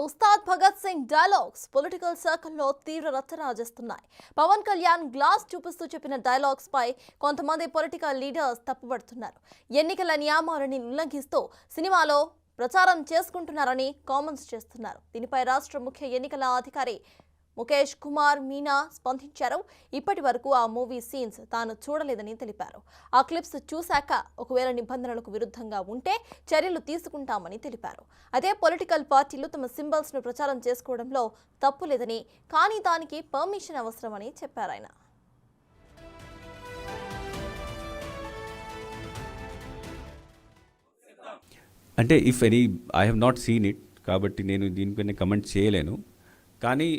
Ustaad Bhagat Singh dialogues political సర్కిల్లో తీవ్ర రచ్చ రాజేస్తున్నాయి. పవన్ కళ్యాణ్ గ్లాస్ చూపిస్తూ చెప్పిన డైలాగ్స్ పై కొంతమంది పొలిటికల్ లీడర్స్ తప్పుపడుతున్నారు. ఎన్నికల నియమాలని ఉల్లంఘిస్తూ సినిమాలో ప్రచారం చేసుకుంటున్నారని కామెంట్స్ చేస్తున్నారు. దీనిపై రాష్ట్ర ముఖ్య ఎన్నికల అధికారి ముఖేష్ కుమార్ మీనా స్పందించారు. ఇప్పటి వరకు ఆ మూవీ సీన్స్ తాను చూడలేదని తెలిపారు. ఆ క్లిప్స్ చూశాక ఒకవేళ నిబంధనలకు విరుద్ధంగా ఉంటే చర్యలు తీసుకుంటామని తెలిపారు. అదే పొలిటికల్ పార్టీలు తమ సింబల్స్ ను ప్రచారం చేసుకోవడంలో తప్పు లేదని, కానీ దానికి పర్మిషన్ అవసరమని చెప్పారు ఆయన. అంటే if any I have not seen it కాబట్టి నేను దీనిపైన కమెంట్ చేయలేను. కానీ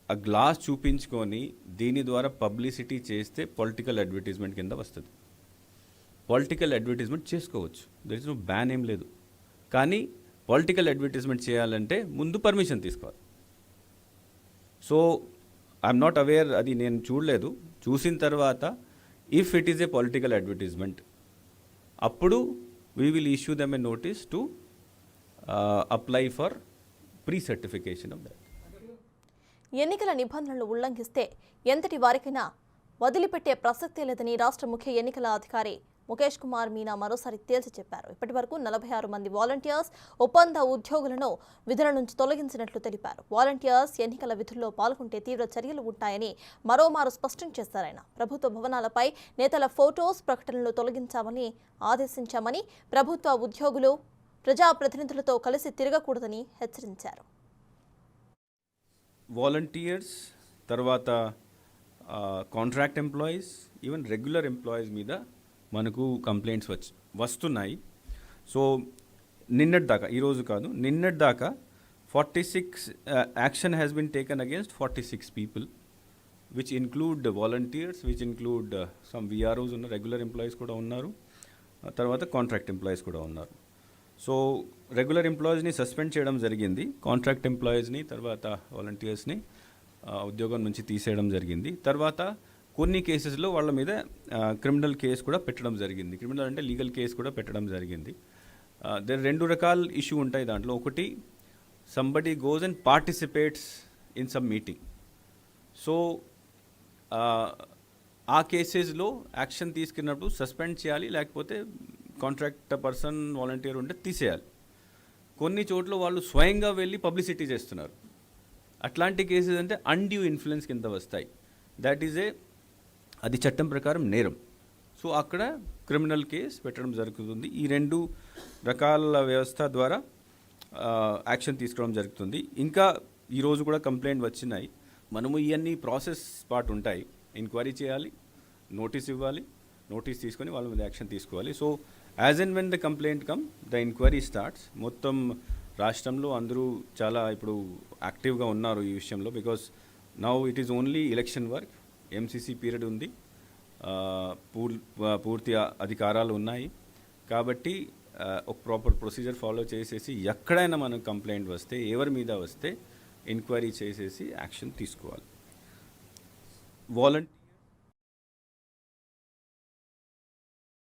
ఆ గ్లాస్ చూపించుకొని దీని ద్వారా పబ్లిసిటీ చేస్తే పొలిటికల్ అడ్వర్టైజ్మెంట్ కింద వస్తుంది. పొలిటికల్ అడ్వర్టైజ్మెంట్ చేసుకోవచ్చు, దర్ ఇస్ నో బ్యాన్ ఏం లేదు. కానీ పొలిటికల్ అడ్వర్టైజ్మెంట్ చేయాలంటే ముందు పర్మిషన్ తీసుకోవాలి. సో ఐఎమ్ నాట్ అవేర్, అది నేను చూడలేదు. చూసిన తర్వాత if it is a political advertisement అప్పుడు we will issue them a notice to apply for pre certification of that. ఎన్నికల నిబంధనలు ఉల్లంఘిస్తే ఎంతటి వారికైనా వదిలిపెట్టే ప్రసక్తే లేదని రాష్ట్ర ముఖ్య ఎన్నికల అధికారి ముఖేష్ కుమార్ మీనా మరోసారి తేల్చి చెప్పారు. ఇప్పటి వరకు 46 మంది వాలంటీర్స్, ఒప్పంద ఉద్యోగులను విధుల నుంచి తొలగించినట్లు తెలిపారు. వాలంటీర్స్ ఎన్నికల విధుల్లో పాల్గొంటే తీవ్ర చర్యలు ఉంటాయని మరోమారు స్పష్టం చేశారాయన. ప్రభుత్వ భవనాలపై నేతల ఫోటోస్, ప్రకటనలు తొలగించామని ఆదేశించామని, ప్రభుత్వ ఉద్యోగులు ప్రజాప్రతినిధులతో కలిసి తిరగకూడదని హెచ్చరించారు. వాలంటీర్స్, తర్వాత contract employees, even regular employees మీద మనకు కంప్లైంట్స్ వస్తున్నాయి. సో నిన్నటి దాకా, ఈరోజు కాదు, నిన్నటి దాకా 46 action has been taken against 46 people, which include volunteers, which include some VROs ఉన్న రెగ్యులర్ ఎంప్లాయీస్ కూడా ఉన్నారు, తర్వాత కాంట్రాక్ట్ ఎంప్లాయీస్ కూడా ఉన్నారు. సో రెగ్యులర్ ఎంప్లాయీస్ని సస్పెండ్ చేయడం జరిగింది, కాంట్రాక్ట్ ఎంప్లాయీస్ని తర్వాత వాలంటీర్స్ని ఉద్యోగం నుంచి తీసేయడం జరిగింది. తర్వాత కొన్ని కేసెస్లో వాళ్ళ మీద క్రిమినల్ కేసు కూడా పెట్టడం జరిగింది. క్రిమినల్ అంటే లీగల్ కేసు కూడా పెట్టడం జరిగింది. రెండు రకాల ఇష్యూ ఉంటాయి దాంట్లో. ఒకటి, somebody goes and participates in some meeting. So ఆ కేసెస్లో యాక్షన్ తీసుకున్నప్పుడు సస్పెండ్ చేయాలి, లేకపోతే కాంట్రాక్ట్ పర్సన్, వాలంటీర్ ఉంటే తీసేయాలి. కొన్ని చోట్ల వాళ్ళు స్వయంగా వెళ్ళి పబ్లిసిటీ చేస్తున్నారు. అట్లాంటి కేసెస్ అంటే అన్డ్యూ ఇన్ఫ్లుయెన్స్ కింద వస్తాయి. దట్ ఈజ్ అది చట్టం ప్రకారం నేరం. సో అక్కడ క్రిమినల్ కేసు పెట్టడం జరుగుతుంది. ఈ రెండు రకాల వ్యవస్థ ద్వారా యాక్షన్ తీసుకోవడం జరుగుతుంది. ఇంకా ఈరోజు కూడా కంప్లైంట్ వచ్చినాయి. మనము ఇవన్నీ ప్రాసెస్ పార్ట్ ఉంటాయి. ఎంక్వైరీ చేయాలి, నోటీస్ ఇవ్వాలి, నోటీస్ తీసుకొని వాళ్ళ మీద యాక్షన్ తీసుకోవాలి. So as and when the complaint come, the enquiry starts. మొత్తం రాష్ట్రంలో అందరూ చాలా ఇప్పుడు యాక్టివ్గా ఉన్నారు ఈ విషయంలో. Because now it is only election work, MCC period ఉంది, పూర్తి అధికారాలు ఉన్నాయి. కాబట్టి ఒక ప్రాపర్ ప్రొసీజర్ ఫాలో చేసేసి ఎక్కడైనా మనకు కంప్లైంట్ వస్తే, ఎవరి మీద వస్తే ఎంక్వైరీ చేసేసి యాక్షన్ తీసుకోవాలి.